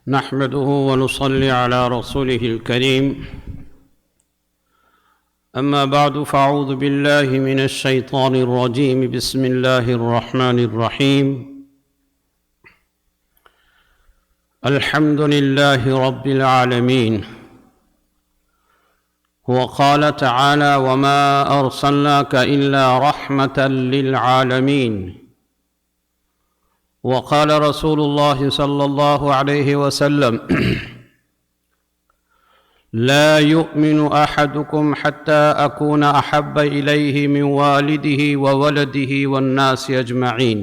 نحمده ونصلي على رسوله الكريم. أما بعد فأعوذ بالله من الشيطان الرجيم. بسم الله الرحمن الرحيم. الحمد لله رب العالمين. وقال تعالى: وما أرسلناك إلا رحمة للعالمين. وقال رسول الله صلى الله عليه وسلم: لا يؤمن أحدكم حتى أكون أحب إليه من والده وولده والناس أجمعين.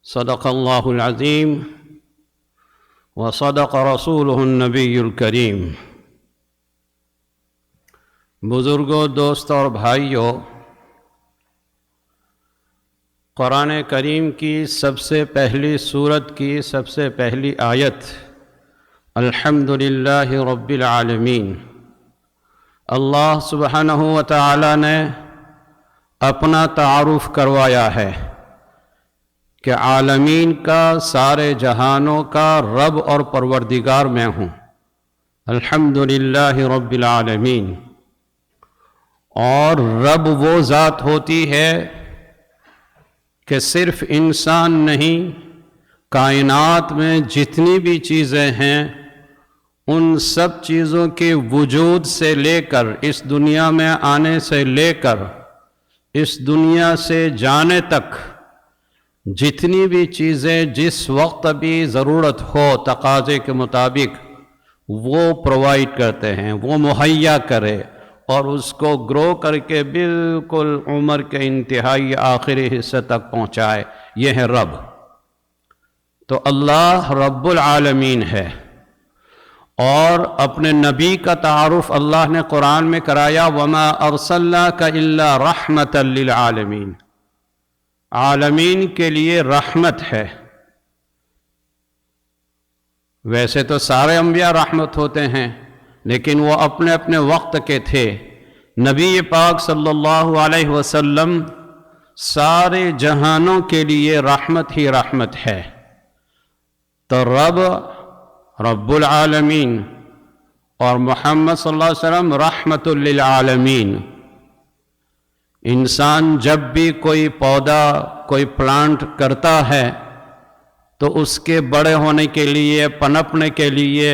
صدق الله العظيم وصدق رسوله النبي الكريم. بزرگوں، دوستوں اور بھائیوں، قرآن کریم کی سب سے پہلی سورت کی سب سے پہلی آیت الحمدللہ رب العالمین. اللہ سبحانہ و تعالی نے اپنا تعارف کروایا ہے کہ عالمین کا، سارے جہانوں کا رب اور پروردگار میں ہوں. الحمدللہ رب العالمین. اور رب وہ ذات ہوتی ہے کہ صرف انسان نہیں، کائنات میں جتنی بھی چیزیں ہیں ان سب چیزوں کے وجود سے لے کر، اس دنیا میں آنے سے لے کر اس دنیا سے جانے تک جتنی بھی چیزیں جس وقت بھی ضرورت ہو تقاضے کے مطابق وہ پرووائڈ کرتے ہیں، وہ مہیا کرے اور اس کو گرو کر کے بالکل عمر کے انتہائی آخری حصے تک پہنچائے. یہ ہے رب. تو اللہ رب العالمین ہے. اور اپنے نبی کا تعارف اللہ نے قرآن میں کرایا: وما ارسلناک الا رحمۃ للعالمین. عالمین کے لیے رحمت ہے. ویسے تو سارے انبیاء رحمت ہوتے ہیں، لیکن وہ اپنے اپنے وقت کے تھے. نبی پاک صلی اللہ علیہ وسلم سارے جہانوں کے لیے رحمت ہی رحمت ہے. تو رب العالمین اور محمد صلی اللہ علیہ وسلم رحمت للعالمین. انسان جب بھی کوئی پودا، کوئی پلانٹ کرتا ہے تو اس کے بڑے ہونے کے لیے، پنپنے کے لیے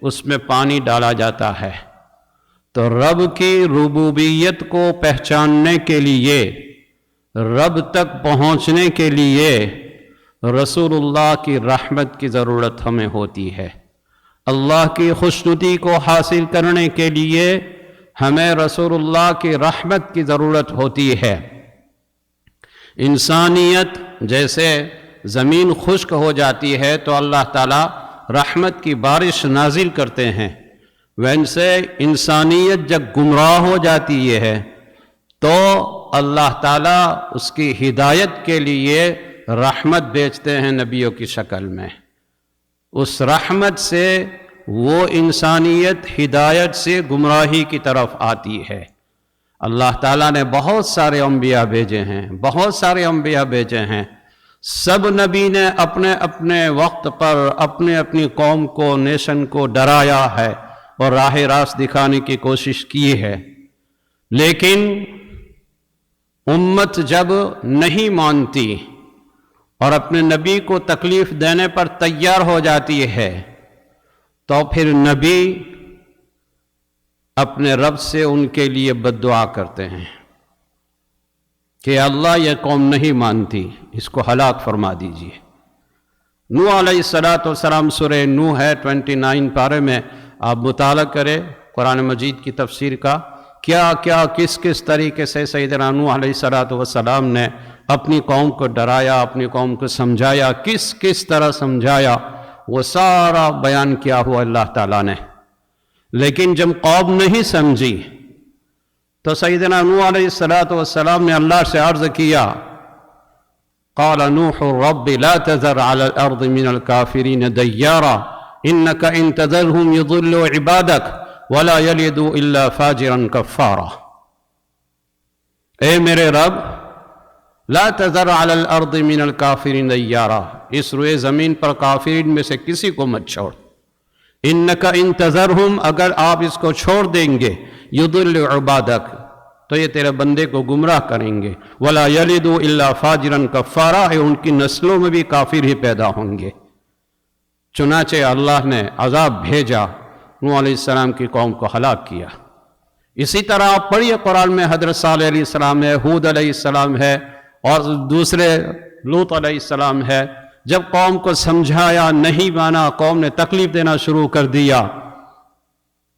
اس میں پانی ڈالا جاتا ہے. تو رب کی ربوبیت کو پہچاننے کے لیے، رب تک پہنچنے کے لیے رسول اللہ کی رحمت کی ضرورت ہمیں ہوتی ہے. اللہ کی خوشنودی کو حاصل کرنے کے لیے ہمیں رسول اللہ کی رحمت کی ضرورت ہوتی ہے. انسانیت جیسے زمین خشک ہو جاتی ہے تو اللہ تعالیٰ رحمت کی بارش نازل کرتے ہیں. ویسے انسانیت جب گمراہ ہو جاتی ہے تو اللہ تعالیٰ اس کی ہدایت کے لیے رحمت بھیجتے ہیں نبیوں کی شکل میں. اس رحمت سے وہ انسانیت ہدایت سے گمراہی کی طرف آتی ہے. اللہ تعالیٰ نے بہت سارے انبیاء بھیجے ہیں، بہت سارے انبیاء بھیجے ہیں. سب نبی نے اپنے اپنے وقت پر اپنے اپنی قوم کو، نیشن کو ڈرایا ہے اور راہ راست دکھانے کی کوشش کی ہے. لیکن امت جب نہیں مانتی اور اپنے نبی کو تکلیف دینے پر تیار ہو جاتی ہے تو پھر نبی اپنے رب سے ان کے لیے بد دعا کرتے ہیں کہ اللہ یہ قوم نہیں مانتی، اس کو ہلاک فرما دیجیے. نوح علیہ السلام سورہ نوح ہے 29 پارے میں، آپ مطالعہ کریں قرآن مجید کی تفسیر کا. کیا کس طریقے سے سیدنا نوح علیہ السلام نے اپنی قوم کو ڈرایا، اپنی قوم کو سمجھایا، کس طرح سمجھایا، وہ سارا بیان کیا ہوا اللہ تعالیٰ نے. لیکن جب قوم نہیں سمجھی تو سیدنا نوح علیہ السلام نے اللہ سے عرض کیا: قال نوح رب لا تذر على الارض من الكافرين ديارا انك ان تذرهم يضلوا عبادك ولا يلدوا الا فاجرا كفارا. اے میرے رب، لا تذر علی الارض من الکافرین دیارا، اس روئے زمین پر کافرین میں سے کسی کو مت چھوڑ. انک ان تذرہم، اگر آپ اس کو چھوڑ دیں گے، یضل عبادک، تو یہ تیرے بندے کو گمراہ کریں گے. ولا یلدوا الا فاجرا کفارا، ان کی نسلوں میں بھی کافر ہی پیدا ہوں گے. چنانچہ اللہ نے عذاب بھیجا، نوح علیہ السلام کی قوم کو ہلاک کیا. اسی طرح آپ پڑھیے قرآن میں حضرت صالح علیہ السلام ہے، ہود علیہ السلام ہے، اور دوسرے لوط علیہ السلام ہے. جب قوم کو سمجھایا نہیں مانا، قوم نے تکلیف دینا شروع کر دیا،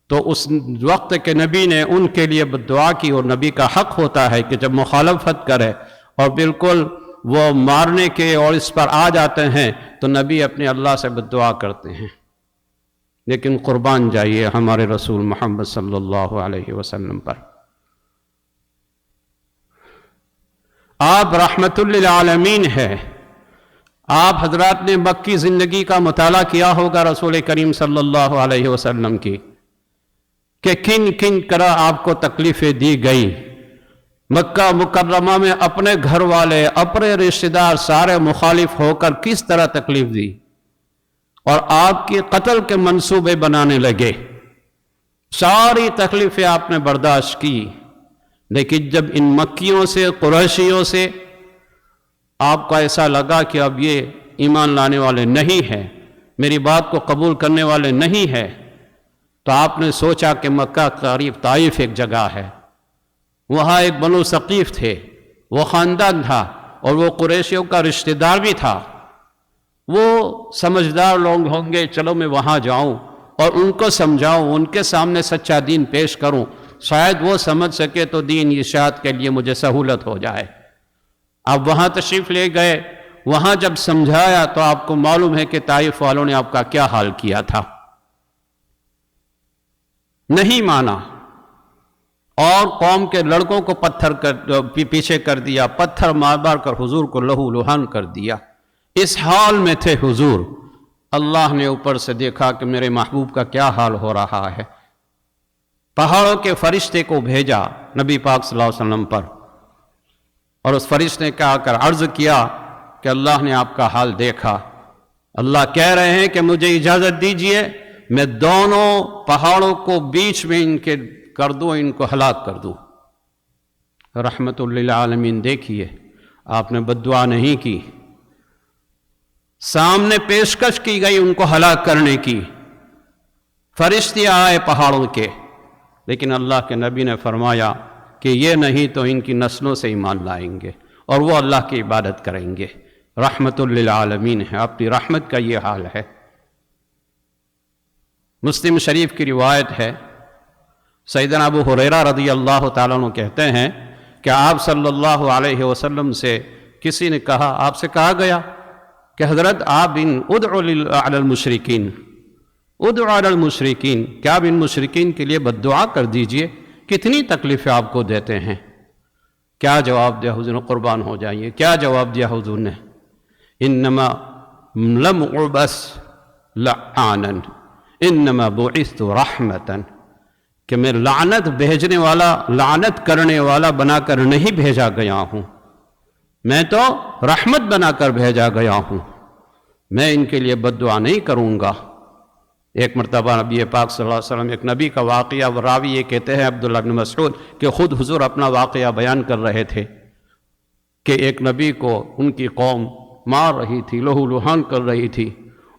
تو اس وقت کے نبی نے ان کے لیے بددعا کی. اور نبی کا حق ہوتا ہے کہ جب مخالفت کرے اور بالکل وہ مارنے کے اور اس پر آ جاتے ہیں تو نبی اپنے اللہ سے بددعا کرتے ہیں. لیکن قربان جائیے ہمارے رسول محمد صلی اللہ علیہ وسلم پر. آپ رحمت للعالمین ہے. آپ حضرات نے مکی زندگی کا مطالعہ کیا ہوگا رسول کریم صلی اللہ علیہ وسلم کی، کہ کن کن طرح آپ کو تکلیفیں دی گئی. مکہ مکرمہ میں اپنے گھر والے، اپنے رشتہ دار سارے مخالف ہو کر کس طرح تکلیف دی، اور آپ کی قتل کے منصوبے بنانے لگے. ساری تکلیفیں آپ نے برداشت کی. لیکن جب ان مکیوں سے، قریشیوں سے آپ کو ایسا لگا کہ اب یہ ایمان لانے والے نہیں ہیں، میری بات کو قبول کرنے والے نہیں ہیں، تو آپ نے سوچا کہ مکہ قریب طائف ایک جگہ ہے، وہاں ایک بنو ثقیف تھے، وہ خاندان تھا اور وہ قریشیوں کا رشتہ دار بھی تھا. وہ سمجھدار لوگ ہوں گے، چلو میں وہاں جاؤں اور ان کو سمجھاؤں، ان کے سامنے سچا دین پیش کروں، شاید وہ سمجھ سکے تو دین ارشاد کے لیے مجھے سہولت ہو جائے. آپ وہاں تشریف لے گئے، وہاں جب سمجھایا تو آپ کو معلوم ہے کہ طائف والوں نے آپ کا کیا حال کیا تھا. نہیں مانا اور قوم کے لڑکوں کو پتھر پیچھے کر دیا، پتھر مار مار کر حضور کو لہو لہان کر دیا. اس حال میں تھے حضور. اللہ نے اوپر سے دیکھا کہ میرے محبوب کا کیا حال ہو رہا ہے. پہاڑوں کے فرشتے کو بھیجا نبی پاک صلی اللہ علیہ وسلم پر، اور اس فرشتے نے آ کر عرض کیا کہ اللہ نے آپ کا حال دیکھا. اللہ کہہ رہے ہیں کہ مجھے اجازت دیجئے میں دونوں پہاڑوں کو بیچ میں ان کے کر دوں، ان کو ہلاک کر دوں. رحمت للعالمین. دیکھیے آپ نے بددعا نہیں کی، سامنے پیشکش کی گئی ان کو ہلاک کرنے کی. فرشتے آئے پہاڑوں کے، لیکن اللہ کے نبی نے فرمایا کہ یہ نہیں تو ان کی نسلوں سے ایمان لائیں گے اور وہ اللہ کی عبادت کریں گے. رحمت للعالمین ہے، اپنی رحمت کا یہ حال ہے. مسلم شریف کی روایت ہے، سیدنا ابو ہریرہ رضی اللہ تعالیٰ عنہ کہتے ہیں کہ آپ صلی اللہ علیہ وسلم سے کسی نے کہا، آپ سے کہا گیا کہ حضرت آپ ادعوا علی المشرکین، ادعوا علی المشرکین، کیا آپ ان مشرکین کے لیے بددعا کر دیجئے، کتنی تکلیفیں آپ کو دیتے ہیں. کیا جواب دیا حضور نے؟ قربان ہو جائیے، کیا جواب دیا حضور نے؟ انما لم اعبث لعانا انما بعثت رحمتا، کہ میں لعنت بھیجنے والا، لعنت کرنے والا بنا کر نہیں بھیجا گیا ہوں، میں تو رحمت بنا کر بھیجا گیا ہوں. میں ان کے لیے بددعا نہیں کروں گا. ایک مرتبہ نبی پاک صلی اللہ علیہ وسلم، ایک نبی کا واقعہ، راوی یہ کہتے ہیں عبداللہ بن مسعود کہ خود حضور اپنا واقعہ بیان کر رہے تھے کہ ایک نبی کو ان کی قوم مار رہی تھی، لہو لہان کر رہی تھی،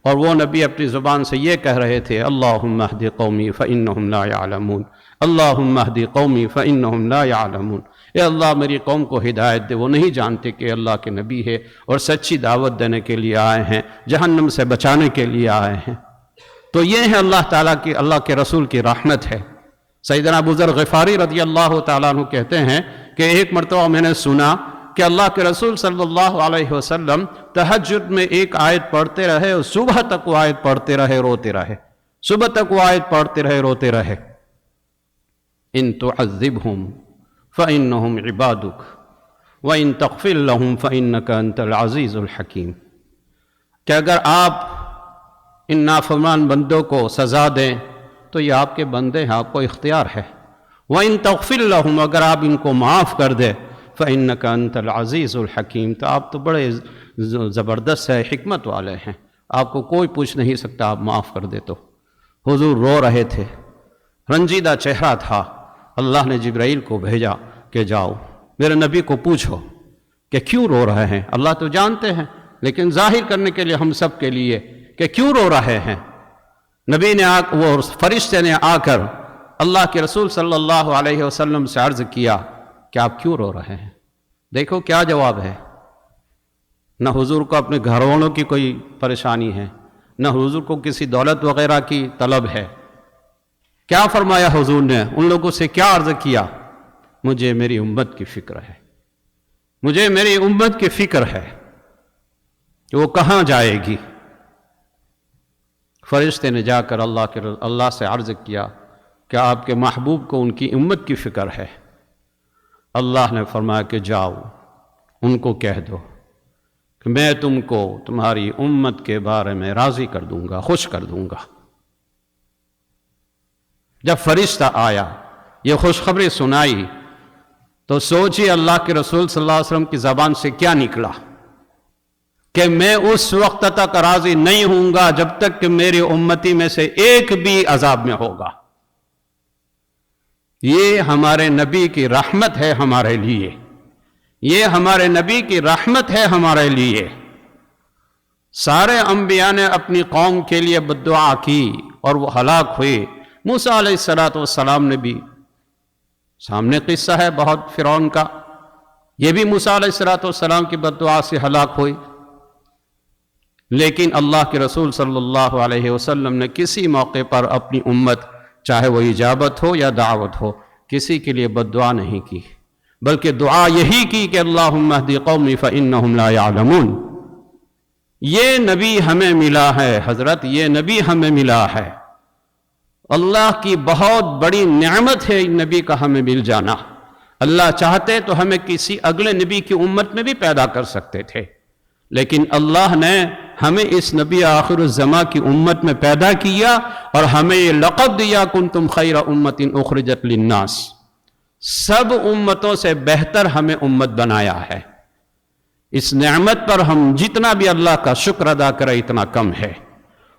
اور وہ نبی اپنی زبان سے یہ کہہ رہے تھے، اللہم اہد قومی فإنہم لا يعلمون، اللہم اہد قومی فإنہم لا يعلمون. اے اللہ میری قوم کو ہدایت دے، وہ نہیں جانتے کہ اللہ کے نبی ہے اور سچی دعوت دینے کے لیے آئے ہیں، جہنم سے بچانے کے لیے آئے ہیں. تو یہ ہے اللہ تعالیٰ کی، اللہ کے رسول کی رحمت ہے. سیدنا ابو ذر غفاری رضی اللہ تعالیٰ عنہ کہتے ہیں کہ ایک مرتبہ میں نے سنا کہ اللہ کے رسول صلی اللہ علیہ وسلم تہجد میں ایک آیت پڑھتے رہے اور صبح تک وہ آیت پڑھتے رہے، روتے رہے، صبح تک وہ آیت پڑھتے رہے، روتے رہے. ان تعذبہم فإنہم عبادک وإن تغفر لہم فإنک انت العزیز الحکیم، کہ اگر آپ ان نافرمان بندوں کو سزا دیں تو یہ آپ کے بندے ہیں، آپ کو اختیار ہے. وَإِن تَغْفِرْ لَهُمْ، اگر آپ ان کو معاف کر دیں فإنك أنت العزیز الحکیم، تو آپ تو بڑے زبردست ہے، حکمت والے ہیں، آپ کو کوئی پوچھ نہیں سکتا، آپ معاف کر دے تو۔ حضور رو رہے تھے، رنجیدہ چہرہ تھا۔ اللہ نے جبرائیل کو بھیجا کہ جاؤ میرے نبی کو پوچھو کہ کیوں رو رہے ہیں۔ اللہ تو جانتے ہیں، لیکن ظاہر کرنے کے لیے ہم سب کے لیے کہ کیوں رو رہے ہیں۔ نبی نے وہ فرشتے نے آ کر اللہ کے رسول صلی اللہ علیہ وسلم سے عرض کیا کہ آپ کیوں رو رہے ہیں؟ دیکھو کیا جواب ہے۔ نہ حضور کو اپنے گھر والوں کی کوئی پریشانی ہے، نہ حضور کو کسی دولت وغیرہ کی طلب ہے۔ کیا فرمایا حضور نے؟ ان لوگوں سے کیا عرض کیا؟ مجھے میری امت کی فکر ہے، مجھے میری امت کی فکر ہے کہ وہ کہاں جائے گی۔ فرشتے نے جا کر اللہ سے عرض کیا کہ آپ کے محبوب کو ان کی امت کی فکر ہے۔ اللہ نے فرمایا کہ جاؤ ان کو کہہ دو کہ میں تم کو تمہاری امت کے بارے میں راضی کر دوں گا، خوش کر دوں گا۔ جب فرشتہ آیا یہ خوشخبری سنائی تو سوچی اللہ کے رسول صلی اللہ علیہ وسلم کی زبان سے کیا نکلا کہ میں اس وقت تک راضی نہیں ہوں گا جب تک کہ میری امتی میں سے ایک بھی عذاب میں ہوگا۔ یہ ہمارے نبی کی رحمت ہے ہمارے لیے، یہ ہمارے نبی کی رحمت ہے ہمارے لیے۔ سارے انبیاء نے اپنی قوم کے لیے بددعا کی اور وہ ہلاک ہوئے۔ موسیٰ علیہ السلام نے بھی، سامنے قصہ ہے بہت فرعون کا، یہ بھی موسیٰ علیہ السلام کی بددعا سے ہلاک ہوئی۔ لیکن اللہ کے رسول صلی اللہ علیہ وسلم نے کسی موقع پر اپنی امت، چاہے وہ اجابت ہو یا دعوت ہو، کسی کے لیے بددعا نہیں کی، بلکہ دعا یہی کی کہ اللہم اہدی قومی فإنہم لا یعلمون۔ یہ نبی ہمیں ملا ہے حضرت، یہ نبی ہمیں ملا ہے۔ اللہ کی بہت بڑی نعمت ہے ان نبی کا ہمیں مل جانا۔ اللہ چاہتے تو ہمیں کسی اگلے نبی کی امت میں بھی پیدا کر سکتے تھے، لیکن اللہ نے ہمیں اس نبی آخر الزماں کی امت میں پیدا کیا اور ہمیں یہ لقب دیا کنتم خیر امت اخرجت للناس۔ سب امتوں سے بہتر ہمیں امت بنایا ہے۔ اس نعمت پر ہم جتنا بھی اللہ کا شکر ادا کریں اتنا کم ہے،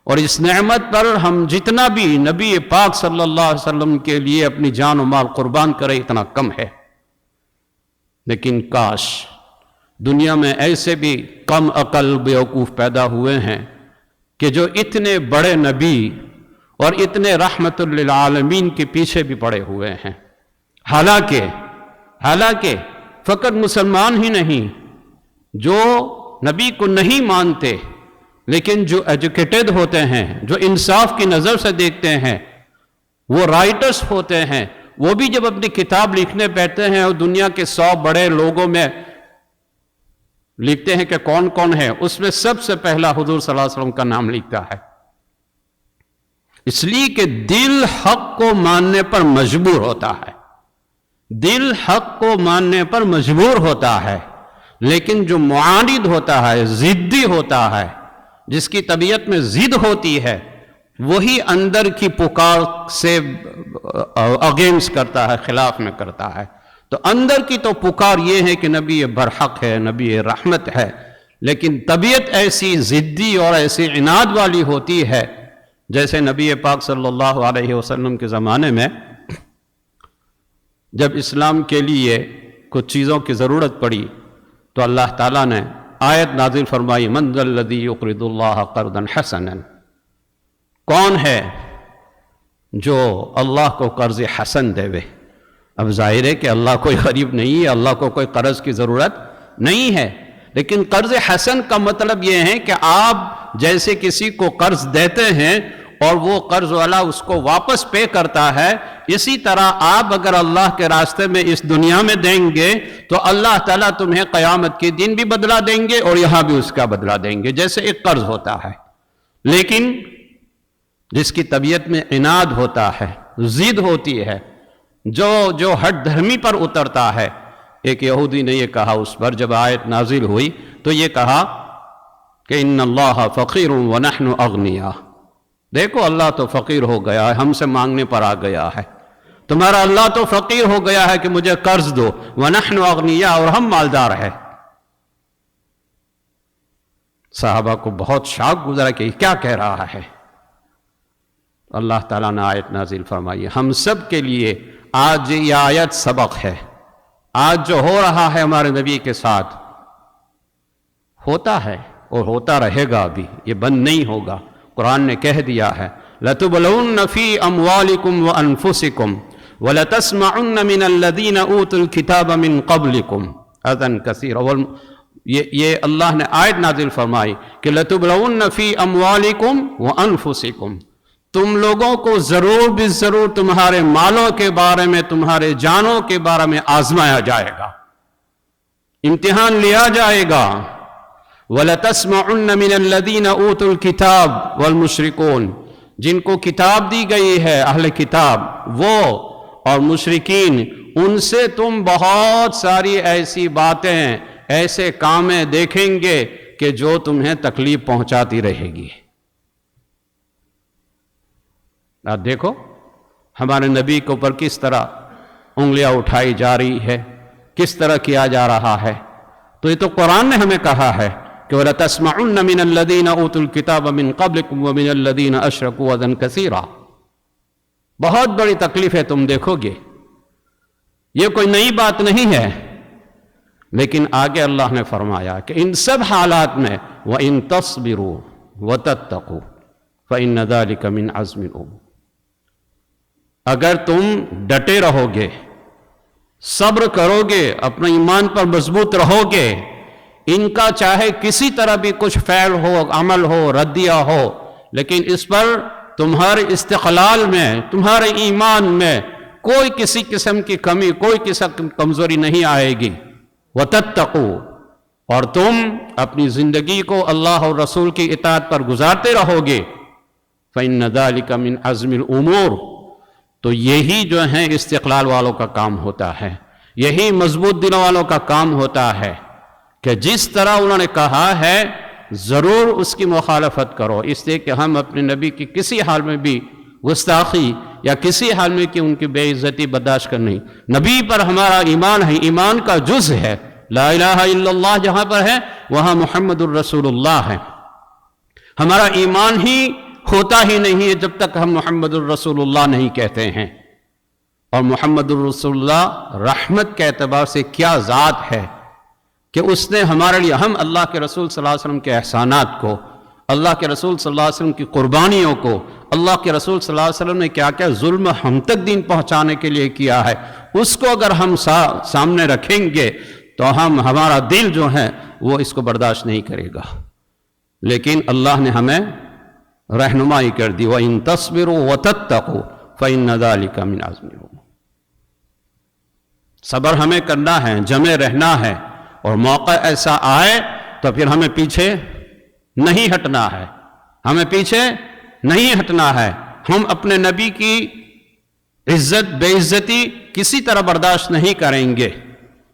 اور اس نعمت پر ہم جتنا بھی نبی پاک صلی اللہ علیہ وسلم کے لیے اپنی جان و مال قربان کریں اتنا کم ہے۔ لیکن کاش دنیا میں ایسے بھی کم عقل بیوقوف پیدا ہوئے ہیں کہ جو اتنے بڑے نبی اور اتنے رحمت للعالمین کے پیچھے بھی پڑے ہوئے ہیں۔ حالانکہ فقط مسلمان ہی نہیں، جو نبی کو نہیں مانتے لیکن جو ایجوکیٹڈ ہوتے ہیں، جو انصاف کی نظر سے دیکھتے ہیں، وہ رائٹرز ہوتے ہیں، وہ بھی جب اپنی کتاب لکھنے بیٹھتے ہیں اور دنیا کے 100 بڑے لوگوں میں لکھتے ہیں کہ کون کون ہے، اس میں سب سے پہلا حضور صلی اللہ علیہ وسلم کا نام لکھتا ہے۔ اس لیے کہ دل حق کو ماننے پر مجبور ہوتا ہے، دل حق کو ماننے پر مجبور ہوتا ہے، لیکن جو معاند ہوتا ہے، ضدی ہوتا ہے، جس کی طبیعت میں ضد ہوتی ہے، وہی اندر کی پکار سے اگینسٹ کرتا ہے، خلاف میں کرتا ہے۔ تو اندر کی تو پکار یہ ہے کہ نبی برحق ہے، نبی رحمت ہے، لیکن طبیعت ایسی ضدی اور ایسی عناد والی ہوتی ہے، جیسے نبی پاک صلی اللہ علیہ وسلم کے زمانے میں جب اسلام کے لیے کچھ چیزوں کی ضرورت پڑی تو اللہ تعالیٰ نے آیت نازل فرمائی من ذا الذی یقرض اللہ قرضا حسنا، کون ہے جو اللہ کو قرض حسن دے وے؟ اب ظاہر ہے کہ اللہ کوئی غریب نہیں ہے، اللہ کو کوئی قرض کی ضرورت نہیں ہے، لیکن قرض حسن کا مطلب یہ ہے کہ آپ جیسے کسی کو قرض دیتے ہیں اور وہ قرض والا اس کو واپس پے کرتا ہے، اسی طرح آپ اگر اللہ کے راستے میں اس دنیا میں دیں گے تو اللہ تعالیٰ تمہیں قیامت کے دن بھی بدلہ دیں گے اور یہاں بھی اس کا بدلہ دیں گے، جیسے ایک قرض ہوتا ہے۔ لیکن جس کی طبیعت میں عناد ہوتا ہے، ضد ہوتی ہے، جو ہٹ دھرمی پر اترتا ہے، ایک یہودی نے یہ کہا اس پر جب آیت نازل ہوئی تو یہ کہا کہ ان اللہ فقیر ونحن اغنیاء، دیکھو اللہ تو فقیر ہو گیا ہے، ہم سے مانگنے پر آ گیا ہے۔ تمہارا اللہ تو فقیر ہو گیا ہے کہ مجھے قرض دو، وَنَحْنُ أَغْنِيَاءُ، اور ہم مالدار ہیں۔ صحابہ کو بہت شاک گزرا کہ یہ کیا کہہ رہا ہے۔ اللہ تعالیٰ نے آیت نازل فرمائی۔ ہم سب کے لیے آج یہ آیت سبق ہے۔ آج جو ہو رہا ہے ہمارے نبی کے ساتھ ہوتا ہے اور ہوتا رہے گا، بھی یہ بند نہیں ہوگا۔ قرآن نے کہہ دیا ہے لَتُبْلَوُنَّ فِي أَمْوَالِكُمْ وَأَنفُسِكُمْ وَلَتَسْمَعُنَّ مِنَ الَّذِينَ أُوتُوا الْكِتَابَ مِنْ قَبْلِكُمْ أَذًى كَثِيرًا۔ یہ اللہ نے آیت نازل فرمائی کہ لَتُبْلَوُنَّ فِي أَمْوَالِكُمْ وَأَنفُسِكُمْ، تم لوگوں کو ضرور بھی ضرور تمہارے مالوں کے بارے میں، تمہارے جانوں کے بارے میں آزمایا جائے گا، امتحان لیا جائے گا۔ وَلَتَسْمَعُنَّ مِنَ الَّذِينَ أُوتُوا الْكِتَابَ وَالْمُشْرِكُونَ، جن کو کتاب دی گئی ہے، اہل کتاب وہ اور مشرکین، ان سے تم بہت ساری ایسی باتیں، ایسے کامیں دیکھیں گے کہ جو تمہیں تکلیف پہنچاتی رہے گی۔ آپ دیکھو ہمارے نبی کے اوپر کس طرح انگلیاں اٹھائی جا رہی ہے، کس طرح کیا جا رہا ہے۔ تو یہ تو قرآن نے ہمیں کہا ہے کہ وَلَتَسْمَعُنَّ مِنَ الَّذِينَ أُوتُوا الْكِتَابَ مِنْ قَبْلِكُمْ وَمِنَ الَّذِينَ أَشْرَكُوا أَذًى كَثِيرًا۔ بہت بڑی تکلیف ہے، تم دیکھو گے، یہ کوئی نئی بات نہیں ہے۔ لیکن آگے اللہ نے فرمایا کہ ان سب حالات میں وَإِن تَصْبِرُوا وَتَتَّقُوا فَإِنَّ ذَلِكَ مِنْ عَزْمِ الْأُمُورِ، اگر تم ڈٹے رہو گے، صبر کرو گے، اپنے ایمان پر مضبوط رہو گے، ان کا چاہے کسی طرح بھی کچھ فعل ہو، عمل ہو، ردیہ ہو، لیکن اس پر تمہارے استقلال میں، تمہارے ایمان میں کوئی کسی قسم کی کمی، کوئی قسم کی کمزوری نہیں آئے گی۔ وَتَتَّقُوا، اور تم اپنی زندگی کو اللہ اور رسول کی اطاعت پر گزارتے رہو گے، فَإِنَّ ذَلِكَ مِنْ عَزْمِ الْأُمُورِ، تو یہی جو ہے استقلال والوں کا کام ہوتا ہے، یہی مضبوط دلوں والوں کا کام ہوتا ہے کہ جس طرح انہوں نے کہا ہے ضرور اس کی مخالفت کرو، اس لیے کہ ہم اپنے نبی کی کسی حال میں بھی گستاخی یا کسی حال میں کہ ان کی بے عزتی برداشت کرنی۔ نبی پر ہمارا ایمان ہے، ایمان کا جز ہے، لا الہ الا اللہ جہاں پر ہے وہاں محمد الرسول اللہ ہے۔ ہمارا ایمان ہی ہوتا ہی نہیں ہے جب تک ہم محمد الرسول اللہ نہیں کہتے ہیں۔ اور محمد الرسول اللہ رحمت کے اعتبار سے کیا ذات ہے کہ اس نے ہمارے لیے، ہم اللہ کے رسول صلی اللہ علیہ وسلم کے احسانات کو، اللہ کے رسول صلی اللہ علیہ وسلم کی قربانیوں کو، اللہ کے رسول صلی اللہ علیہ وسلم نے کیا کیا ظلم ہم تک دین پہنچانے کے لیے کیا ہے، اس کو اگر ہم سامنے رکھیں گے تو ہمارا دل جو ہے وہ اس کو برداشت نہیں کرے گا۔ لیکن اللہ نے ہمیں رہنمائی کر دی، وَإِن تَصْبِرُوا وَتَتَّقُوا فَإِنَّ ذَلِكَ مِنْ عَزْمِ الْأُمُورِ۔ صبر ہمیں کرنا ہے، جمے رہنا ہے، اور موقع ایسا آئے تو پھر ہمیں پیچھے نہیں ہٹنا ہے، ہمیں پیچھے نہیں ہٹنا ہے۔ ہم اپنے نبی کی عزت بے عزتی کسی طرح برداشت نہیں کریں گے،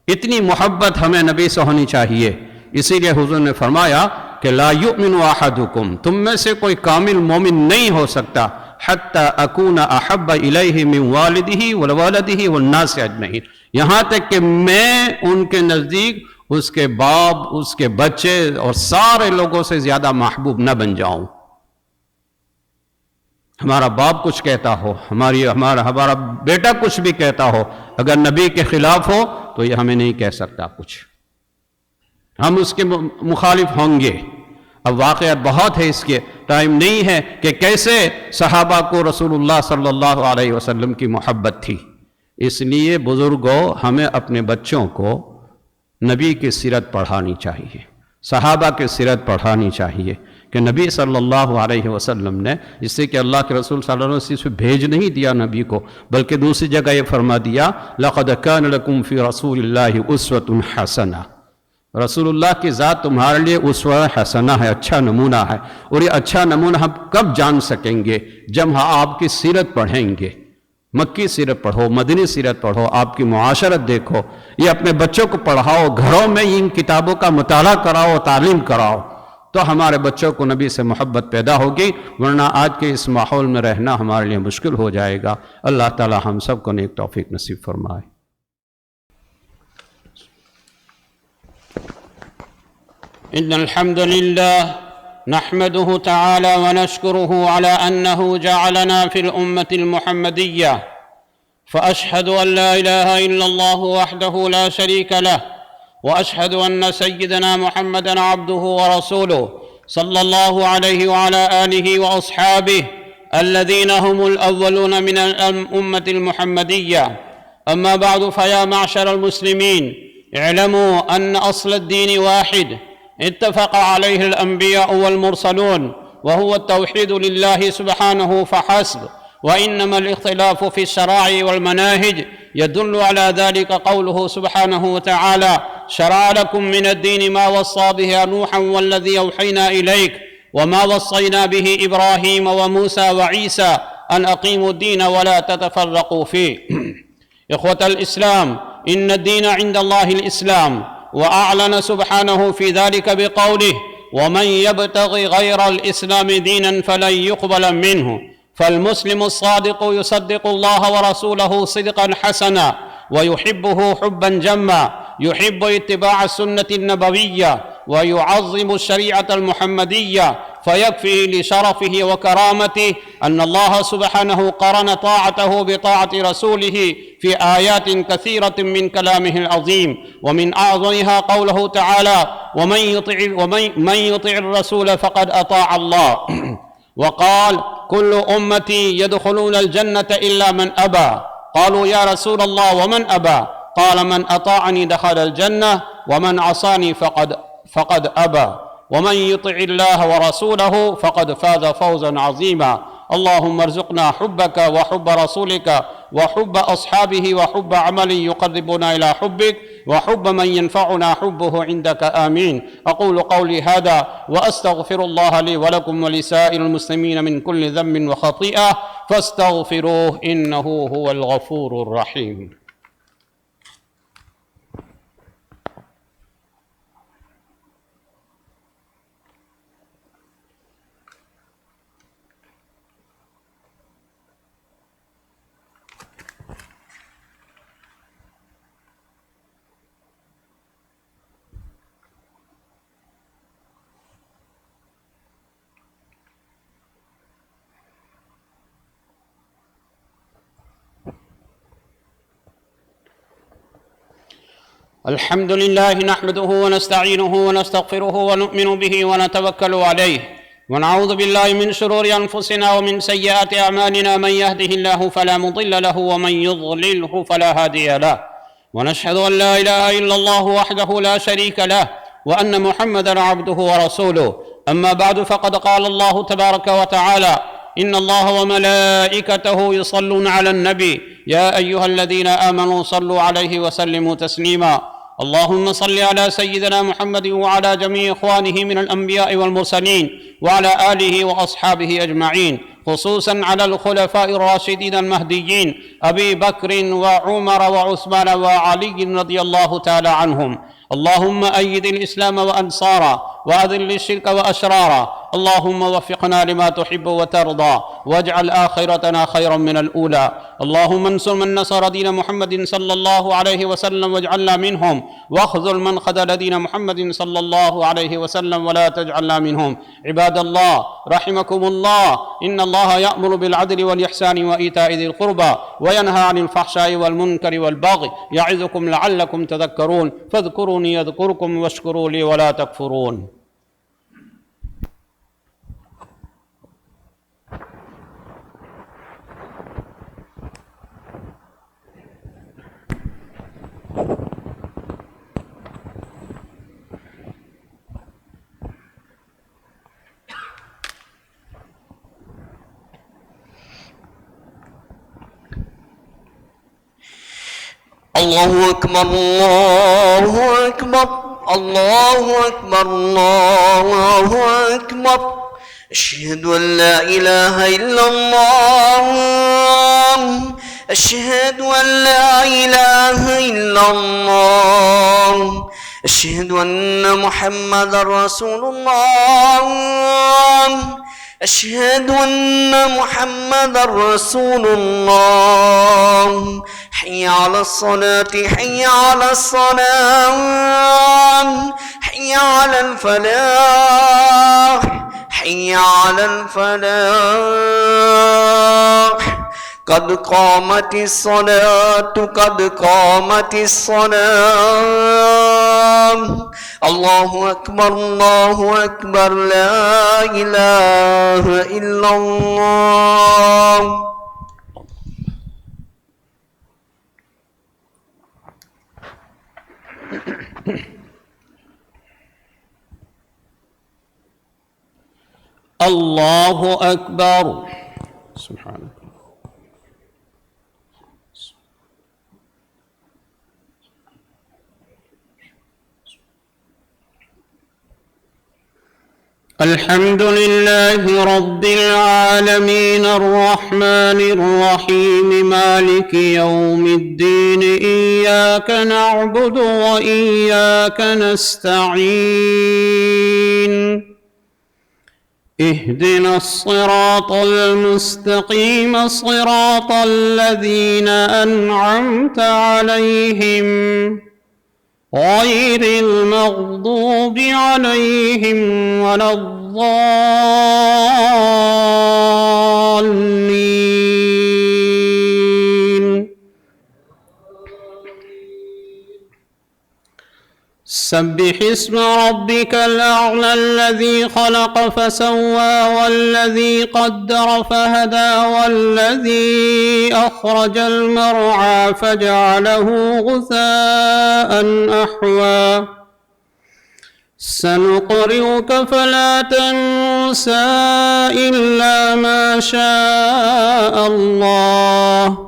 اتنی محبت ہمیں نبی سے ہونی چاہیے۔ اسی لیے حضور نے فرمایا کہ لا یؤمن احدکم، تم میں سے کوئی کامل مومن نہیں ہو سکتا حتی اکون احب الیہ من والدہ وولدہ والناس اجمعین، یہاں تک کہ میں ان کے نزدیک اس کے باپ، اس کے بچے اور سارے لوگوں سے زیادہ محبوب نہ بن جاؤں۔ ہمارا باپ کچھ کہتا ہو، ہمارا بیٹا کچھ بھی کہتا ہو، اگر نبی کے خلاف ہو تو یہ ہمیں نہیں کہہ سکتا کچھ، ہم اس کے مخالف ہوں گے۔ اب واقعات بہت ہے، اس کے ٹائم نہیں ہے کہ کیسے صحابہ کو رسول اللہ صلی اللہ علیہ وسلم کی محبت تھی۔ اس لیے بزرگوں، ہمیں اپنے بچوں کو نبی کی سیرت پڑھانی چاہیے، صحابہ کی سیرت پڑھانی چاہیے کہ نبی صلی اللہ علیہ وسلم نے، جس سے کہ اللہ کے رسول صلی اللہ علیہ وسلم سے بھیج نہیں دیا نبی کو، بلکہ دوسری جگہ یہ فرما دیا لَقَدْ كَانَ لَكُمْ فِي رَسُولِ اللَّهِ أُسْوَةٌ حَسَنَةٌ، رسول اللہ کی ذات تمہارے لیے اسوہ حسنہ ہے، اچھا نمونہ ہے۔ اور یہ اچھا نمونہ ہم کب جان سکیں گے؟ جب ہم آپ کی سیرت پڑھیں گے، مکی سیرت پڑھو، مدنی سیرت پڑھو، آپ کی معاشرت دیکھو، یہ اپنے بچوں کو پڑھاؤ، گھروں میں ان کتابوں کا مطالعہ کراؤ، تعلیم کراؤ، تو ہمارے بچوں کو نبی سے محبت پیدا ہوگی، ورنہ آج کے اس ماحول میں رہنا ہمارے لیے مشکل ہو جائے گا۔ اللہ تعالی ہم سب کو نیک توفیق نصیب فرمائے۔ ان الحمد لله نحمده تعالى ونشكره على أنه جعلنا في الأمة المحمدية، فأشهد أن لا إله إلا الله وحده لا شريك له، وأشهد أن سيدنا محمدًا عبده ورسوله صلى الله عليه وعلى آله وأصحابه الذين هم الأولون من الأمة المحمدية. أما بعد، فيا معشر المسلمين، اعلموا أن أصل الدين واحد اتفق عليه الأنبياء والمرسلون، وهو التوحيد لله سبحانه فحسب، وإنما الاختلاف في الشرائع والمناهج يدل على ذلك قوله سبحانه وتعالى: شرع لكم من الدين ما وصى به نوحا والذي أوحينا إليك وما وصينا به إبراهيم وموسى وعيسى أن أقيموا الدين ولا تتفرقوا فيه. إخوة الإسلام، إن الدين عند الله الإسلام، وأعلن سبحانه في ذلك بقوله: ومن يبتغي غير الإسلام دينا فلن يقبل منه. فالمسلم الصادق يصدق الله ورسوله صدقا حسنا، ويحبه حبا جما، يحب اتباع السنة النبوية، ويعظم الشريعة المحمدية، فيكفي لشرفه وكرامته أن الله سبحانه قرن طاعته بطاعة رسوله في آيات كثيرة من كلامه العظيم، ومن أعظمها قوله تعالى: ومن يطع الرسول فقد أطاع الله. وقال: كل أمتي يدخلون الجنة إلا من أبى. قالوا: يا رسول الله ومن أبى؟ قال: من أطاعني دخل الجنة ومن عصاني فقد أبى. ومن يطع الله ورسوله فقد فاز فوزا عظيما. اللهم ارزقنا حبك وحب رسولك وحب أصحابه وحب عمل يقربنا إلى حبك وحب من ينفعنا حبه عندك، آمين. أقول قولي هذا وأستغفر الله لي ولكم ولسائر المسلمين من كل ذنب وخطيئة فاستغفروه إنه هو الغفور الرحيم. الحمد لله نحمده ونستعينه ونستغفره ونؤمن به ونتوكل عليه، ونعوذ بالله من شرور أنفسنا ومن سيئات أعمالنا، من يهده الله فلا مضل له ومن يضلله فلا هادي له، ونشهد أن لا إله إلا الله وحده لا شريك له، وأن محمدًا عبده ورسوله. أما بعد، فقد قال الله تبارك وتعالى: إن الله وملائكته يصلون على النبي يا أيها الذين آمنوا صلوا عليه وسلموا تسليما. اللهم صل على سيدنا محمد وعلى جميع إخوانه من الأنبياء والمرسلين وعلى آله وأصحابه أجمعين، خصوصا على الخلفاء الراشدين المهديين أبي بكر وعمر وعثمان وعلي رضي الله تعالى عنهم. اللهم أيد الإسلام وأنصاره وأذل الشرك وأشراره. اللهم وفقنا لما تحب وترضى، واجعل آخرتنا خيرا من الأولى. اللهم انصر من نصر دين محمد صلى الله عليه وسلم واجعلنا منهم، واخذل من خذل دين محمد صلى الله عليه وسلم ولا تجعلنا منهم. عباد الله رحمكم الله، إن الله يأمر بالعدل والإحسان وإيتاء ذي القربى وينهى عن الفحشاء والمنكر والبغي، يعظكم لعلكم تذكرون. فاذكروني يذكركم واشكروا لي ولا تكفرون. الله أكبر الله أكبر الله أكبر الله أكبر. أشهد أن لا إله إلا الله، أشهد أن لا إله إلا الله، أشهد أن محمدا رسول الله أشهد أن محمدا رسول الله حي على الصلاة حي على الصلاة حي على الفلاح حي على الفلاح قد قامت الصلاة قد قامت الصلاة الله أكبر الله أكبر لا إله إلا الله الله أكبر سبحانك الحمد لله رب العالمين الرحمن الرحيم مالك يوم الدين إياك نعبد وإياك نستعين اهدنا الصراط المستقيم صراط الذين أنعمت عليهم غير المغضوب عليهم ولا الضالين سبح اسم ربك الأعلى الذي خلق فسوى والذي قدر فهدى والذي أخرج المرعى فجعله غثاء أحوى سنقرئك فلا تنسى إلا ما شاء الله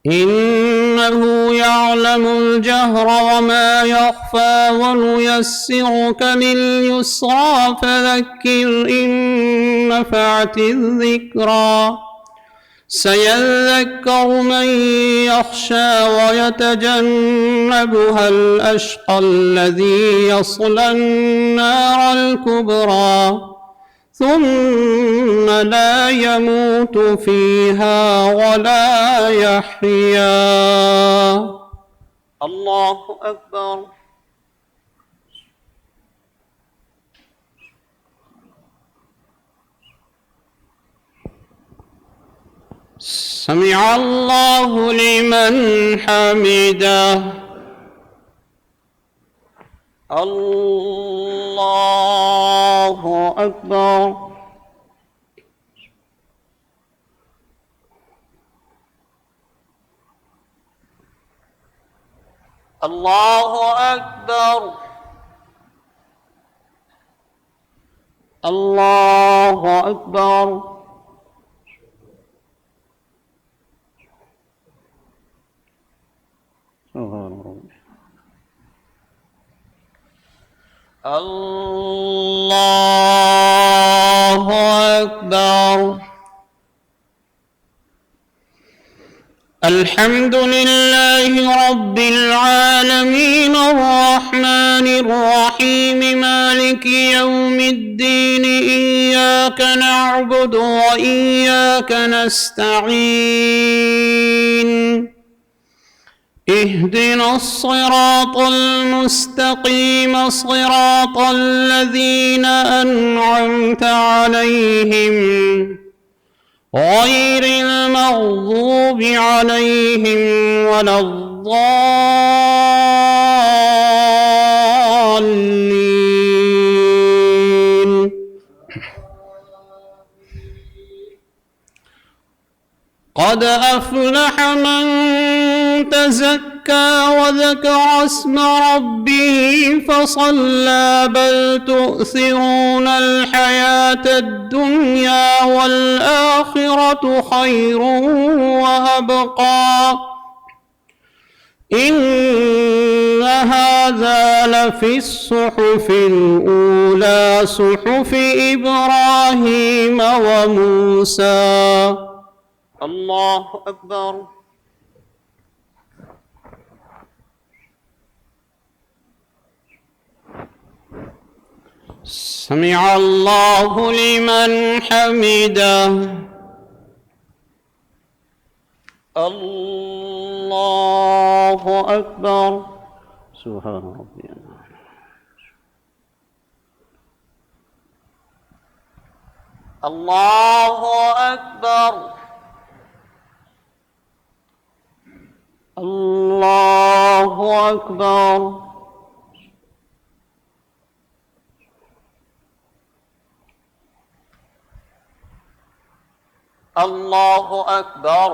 إنه يعلم الجهر وما يخفى ونيسرك لليسرى فذكر إن نفعت الذكرى سيذكر من يخشى ويتجنبها الأشقى الذي يصلى النار الكبرى ثم لا يموت فيها ولا يحيا الله أكبر سمع الله لمن حمده الله أكبر الله أكبر الله أكبر الله أكبر الحمد لله رب العالمين الرحمن الرحيم مالك يوم الدين إياك نعبد وإياك نستعين اهدنا الصراط المستقيم صراط الذين أنعمت عليهم غير المغضوب عليهم ولا الضالين قد أفلح من تزكى وذكر اسم ربه فصلى بل تؤثرون الحياة الدنيا والآخرة خير وأبقى إن هذا لفي الصحف الأولى صحف إبراهيم وموسى الله أكبر سمع الله لمن حمده. الله أكبر. سبحان ربي. الله أكبر. الله أكبر. الله أكبر.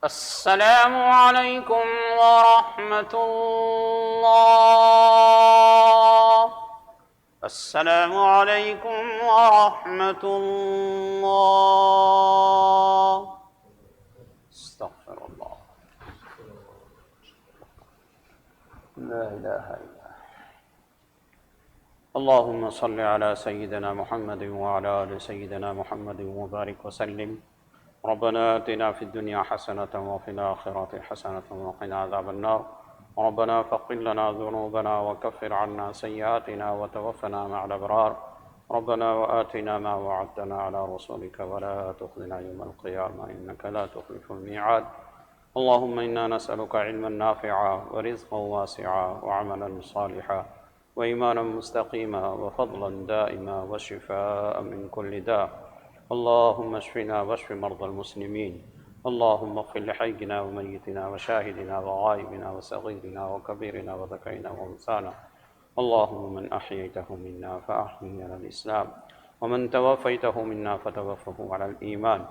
السلام عليكم ورحمة الله. السلام عليكم ورحمة الله. استغفر الله. لا إله إلا الله. اللهم صل على سيدنا محمد وعلى آل سيدنا محمد وبارك وسلم. ربنا آتنا في الدنيا حسنة وفي الآخرة حسنة وقنا عذاب النار. ربنا فاغفر لنا ذنوبنا وكفر عنا سيئاتنا وتوفنا مع الأبرار. ربنا وآتنا ما وعدتنا على رسولك ولا تخزنا يوم القيامة إنك لا تخلف الميعاد. اللهم إنا نسألك علما نافعا ورزقا واسعا وعملا صالحا وإيمانا مستقيما وفضلا دائما وشفاء من كل داء. اللهم اشفنا واشف مرضى المسلمين. اللهم اغفر لحينا وميتنا وشاهدنا وغائبنا وصغيرنا وكبيرنا وذكرنا وانثانا. اللهم من أحييته منا فأحيه على الإسلام ومن توفيته منا فتوفه على الإيمان.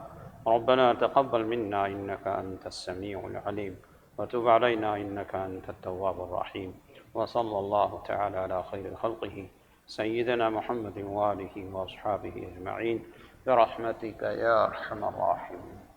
ربنا تقبل منا إنك أنت السميع العليم وتب علينا إنك أنت التواب الرحيم. وصلى الله تعالى على خير خلقه سيدنا محمد وآله وأصحابه أجمعين برحمتك يا أرحم الراحمين.